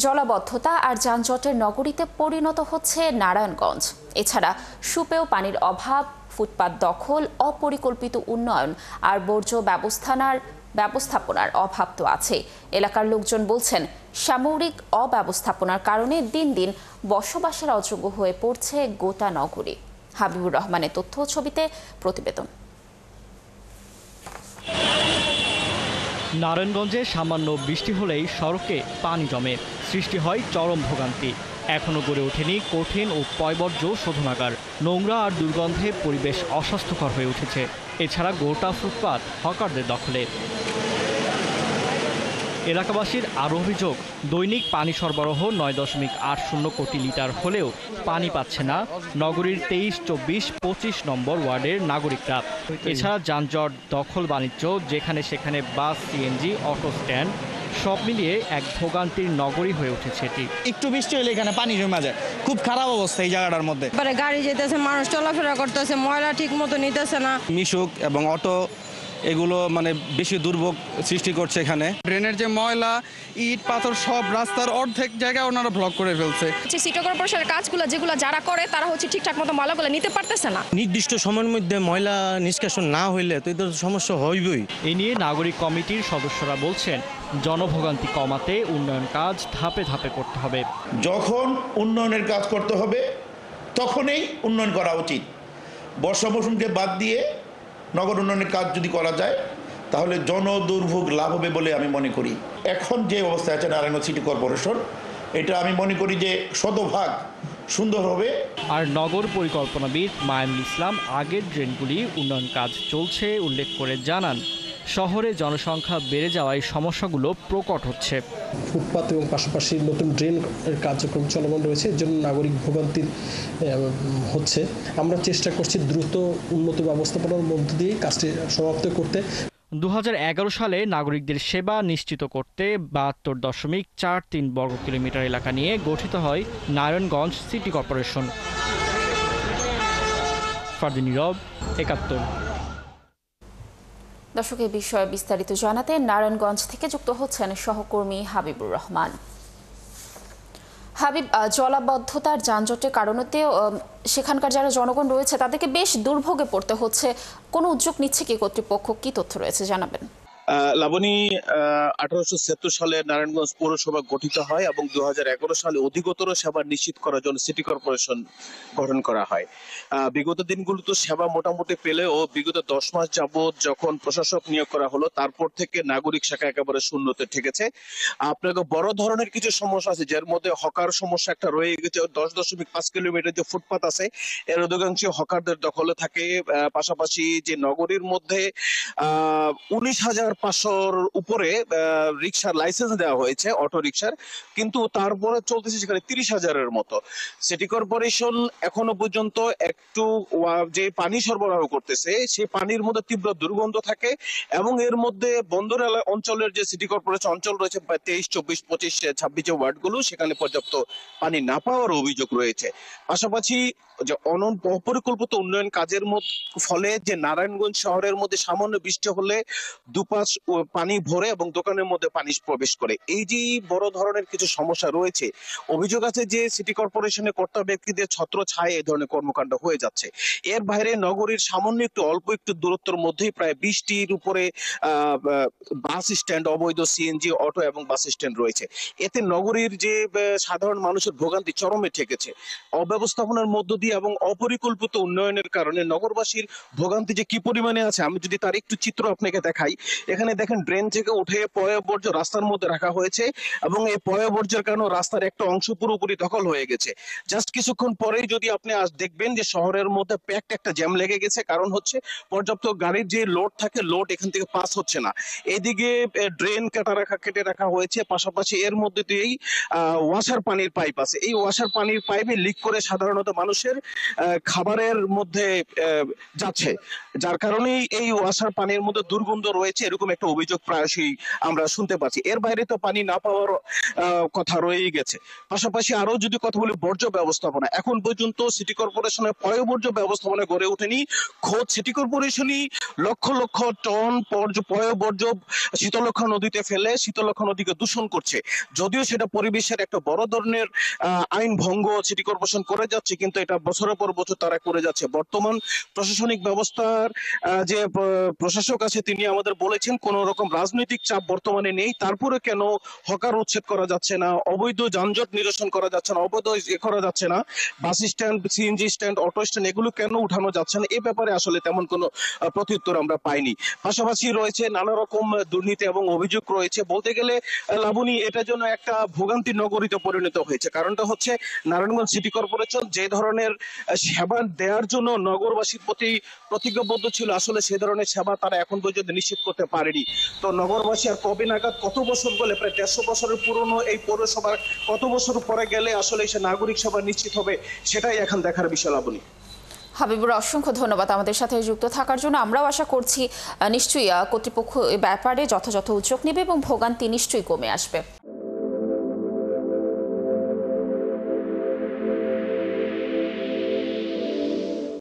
জলাবদ্ধতা আর যানজটের নগরীতে পরিণত হচ্ছে নারায়ণগঞ্জ। এছাড়া সুপেয় পানির অভাব, ফুটপাত দখল, অপরিকল্পিত উন্নয়ন আর বর্জ্য ব্যবস্থাপনার অভাব তো আছে। এলাকার লোকজন বলছেন, সামরিক অব্যবস্থাপনার কারণে দিন দিন বসবাসের অযোগ্য হয়ে পড়ছে গোটা নগরী। হাবিবুর রহমানের তথ্য ছবিতে প্রতিবেদন। নারায়ণগঞ্জে সামান্য বৃষ্টি হলেই সড়কে পানি জমে, সৃষ্টি হয় চরম ভোগান্তি। এখনও গড়ে ওঠেনি কঠিন ও পয়ঃবর্জ্য শোধনাগার। নোংরা আর দুর্গন্ধে পরিবেশ অস্বাস্থ্যকর হয়ে উঠেছে। এছাড়া গোটা ফুটপাত হকারদের দখলে। এলাকাবাসীর আরও অভিযোগ, দৈনিক পানি সরবরাহ 9.80 কোটি লিটার হলেও পানি পাচ্ছে না নগরীর 23, 24, 25 নম্বর ওয়ার্ডের নাগরিকরা। এছাড়া যানজট, দখল বাণিজ্য, যেখানে সেখানে বাস, সিএনজি, অটো স্ট্যান্ড, সব মিলিয়ে এক ভোগান্তির নগরী হয়ে উঠেছে এটি। একটু বৃষ্টি হলে এখানে পানি জমে যায়, খুব খারাপ অবস্থা এই জায়গাটার মধ্যে। গাড়ি যেতেছে, মানুষ চলাফেরা করতেছে, ময়লা ঠিক মতো নিতেছে না। মিশুক এবং অটো এগুলো বেশি দুর্ভোগ সৃষ্টি করছে এখানে। ড্রেনের যে ময়লা, ইট পাথর সব রাস্তার অর্ধেক জায়গায় ওনারা ব্লক করে ফেলছে। সিটি কর্পোরেশনের কাজগুলো যেগুলো যারা করে তারা ঠিকঠাক মতো ময়লাগুলো নিতে পারতেছে না। নির্দিষ্ট সময়ের মধ্যে ময়লা নিষ্কাশন না হইলে তো এদের সমস্যা হইবই। এ নিয়ে নাগরিক কমিটির সদস্যরা বলছেন, জনভোগান্তি কমাতে উন্নয়ন কাজ ধাপে ধাপে করতে হবে। যখন উন্নয়নের কাজ করতে হবে তখনই উন্নয়ন করা উচিত। বর্ষা মৌসুমকে বাদ দিয়ে নগর উন্নয়নের কাজ যদি করা যায় তাহলে জনদুর্ভোগ লাভ হবে বলে আমি মনে করি। এখন যে অবস্থা আছে নারায়ণগঞ্জ সিটি কর্পোরেশন, এটা আমি মনে করি যে শতভাগ সুন্দর হবে। আর নগর পরিকল্পনাবিদ মায়ানুল ইসলাম আগের ড্রেনগুলি উন্নয়ন কাজ চলছে উল্লেখ করে জানান, শহরে জনসংখ্যা বেড়ে যাওয়ায় সমস্যাগুলো প্রকট হচ্ছে। ফুটপাত এবং পাশাপাশি নতুন ড্রেন কার্যক্রম চলমান রয়েছে, এর জন্য নাগরিক ভোগান্তি হচ্ছে। আমরা চেষ্টা করছি দ্রুত উন্নত ব্যবস্থাপনার মধ্য দিয়ে কাজটি সমাপ্ত করতে। 2011 সালে নাগরিকদের সেবা নিশ্চিত করতে 72.43 বর্গ কিলোমিটার এলাকা নিয়ে গঠিত হয় নারায়ণগঞ্জ সিটি কর্পোরেশন। ফারদিন নীরব, 71। দর্শক, এই বিষয়ে বিস্তারিত জানাতে নারায়ণগঞ্জ থেকে যুক্ত হচ্ছেন সহকর্মী হাবিবুর রহমান। হাবিব, জলাবদ্ধতার যানজটের কারণেতেও সেখানকার যারা জনগণ রয়েছে তাদেরকে বেশ দুর্ভোগে পড়তে হচ্ছে। কোনো উদ্যোগ নিচ্ছে কি কর্তৃপক্ষ? কি তথ্য রয়েছে জানাবেন। লাবণী, 1876 সালে নারায়ণগঞ্জ পৌরসভা গঠিত হয় এবং 2011 সালে অধিকতর সেবা নিশ্চিত করার জন্য সিটি কর্পোরেশন গঠন করা হয়। বিগত দিনগুলোতে সেবা মোটামুটি পেলেও বিগত 10 মাস যাবৎ যখন প্রশাসক নিয়োগ করা হলো তারপর থেকে নাগরিক শাখা একেবারে শূন্যতে ঠেকেছে। আপনাকে বড় ধরনের কিছু সমস্যা আছে, যার মধ্যে হকার সমস্যা একটা রয়ে গেছে। 10.5 কিলোমিটার যে ফুটপাত আছে এর অধিকাংশ হকারদের দখলে থাকে। পাশাপাশি যে নগরীর মধ্যে 19,500-র উপরে রিক্সার লাইসেন্স দেওয়া হয়েছে, অটো রিক্সার, কিন্তু তারপরে চলতেছে সেখানে 30,000-এর মতো। সিটি কর্পোরেশন এখনো পর্যন্ত একটু যে পানি সরবরাহ করতেছে সেই পানির মধ্যে তীব্র দুর্গন্ধ থাকে এবং এর মধ্যে বন্দর অঞ্চলের যে সিটি কর্পোরেশন অঞ্চল রয়েছে 23, 24, 25, 26 যে ওয়ার্ডগুলো, সেখানে পর্যাপ্ত পানি না পাওয়ার অভিযোগ রয়েছে। পাশাপাশি যে অপরিকল্পিত উন্নয়ন কাজের ফলে যে নারায়ণগঞ্জ শহরের মধ্যে সামান্য বৃষ্টি হলে দুপাশ পানি ভরে এবং দোকানের মধ্যে পানি প্রবেশ করে। এই যে বড় ধরনের কিছু সমস্যা রয়েছে। অভিযোগ আছে যে সিটি কর্পোরেশনের কর্তা ব্যক্তিদের ছত্র ছায় এই ধরনের কর্মকাণ্ড হয়ে যাচ্ছে। এর বাইরে নগরীর সামান্য অল্প একটু দূরত্বের মধ্যেই প্রায় 20টির উপরে বাস স্ট্যান্ড, অবৈধ সিএনজি, অটো এবং বাস স্ট্যান্ড রয়েছে। এতে নগরীর যে সাধারণ মানুষের ভোগান্তি চরমে ঠেকেছে। অব্যবস্থাপনার মধ্য দিয়ে এবং অপরিকল্পিত উন্নয়নের কারণে নগরবাসীর ভোগান্তি যে কি পরিমাণে আছে আমি যদি তার একটু চিত্র আপনাকে দেখাই। এখানে দেখেন, ড্রেন থেকে উঠে পয়ঃবর্জ্য রাস্তার মধ্যে রাখা হয়েছে এবং এই পয়ঃবর্জ্যের কারণে রাস্তার একটা অংশ পুরোপুরি দখল হয়ে গেছে। জাস্ট কিছুক্ষণ পরেই যদি আপনি দেখবেন যে শহরের মধ্যে প্যাকড একটা জ্যাম লেগে গেছে। কারণ হচ্ছে পর্যাপ্ত গাড়ির যে লোড থাকে, লোড এখান থেকে পাস হচ্ছে না। এদিকে ড্রেন কেটে রাখা হয়েছে। পাশাপাশি এর মধ্যে দিয়েই ওয়াসার পানির পাইপ আছে। এই ওয়াসার পানির পাইপে লিক করে সাধারণত মানুষের খাবারের মধ্যে যাচ্ছে, যার কারণেই এই ওয়াসার পানির মধ্যে দুর্গন্ধ রয়েছে। এরকম এরকম একটা অভিযোগ প্রায়শই আমরা শুনতে পাচ্ছি। এর বাইরে তো পানি না পাওয়ার কথা রয়েই গেছে। পাশাপাশি আরো যদি কথা বলি বর্জ্য ব্যবস্থাপনা, এখন পর্যন্ত সিটি কর্পোরেশনের পয়ঃবর্জ্য ব্যবস্থাপনা গড়ে ওঠেনি। খোদ সিটি কর্পোরেশনই লক্ষ লক্ষ টন পয়ঃবর্জ্য শীতলক্ষ্যা নদীতে ফেলে শীতলক্ষ্যা নদীকে দূষণ করছে। যদিও সেটা পরিবেশের একটা বড় ধরনের আইন ভঙ্গ সিটি কর্পোরেশন করে যাচ্ছে, কিন্তু এটা বছরের পর বছর তারা করে যাচ্ছে। বর্তমান প্রশাসনিক ব্যবস্থার যে প্রশাসক আছে তিনি আমাদের বলেছেন কোন রকম রাজনৈতিক চাপ বর্তমানে নেই। তারপরে কেন হকার উচ্ছেদ করা যাচ্ছে না, অবৈধ যানজট নিরসন করা যাচ্ছে না, অবৈধ করা যাচ্ছে না, bus stand, CNG stand, auto stand এগুলো কেন উঠানো যাচ্ছে না, এ ব্যাপারে আসলে তেমন কোনো প্রত্যুত্তর আমরা পাইনি। পাশাপাশি রয়েছে নানা রকম দুর্নীতি এবং অভিযোগ রয়েছে। বলতে গেলে লাবণী, এটা জন্য একটা ভোগান্তি নগরীতে পরিণত হয়েছে। কারণটা হচ্ছে নারায়ণগঞ্জ সিটি কর্পোরেশন যে ধরনের সেবা দেওয়ার জন্য নগরবাসীর প্রতি প্রতিজ্ঞাবদ্ধ ছিল, আসলে সে ধরনের সেবা তারা এখন পর্যন্ত নিশ্চিত করতে পারেনি। তো নগরবাসী আর কবে নাগাদ, কত বছর বলে, প্রায় 150 বছরের পুরনো এই পৌরসভার কত বছর পরে গেলে আসলে সে নাগরিক সেবা নিশ্চিত হবে, সেটাই এখন দেখার বিষয়। লাবণী, হাবিবুর, অসংখ্য ধন্যবাদ আমাদের সাথে যুক্ত থাকার জন্য। আমরাও আশা করছি নিশ্চয়ই কর্তৃপক্ষ এ ব্যাপারে যথাযথ উদ্যোগ নেবে এবং ভোগান্তি নিশ্চয়ই কমে আসবে।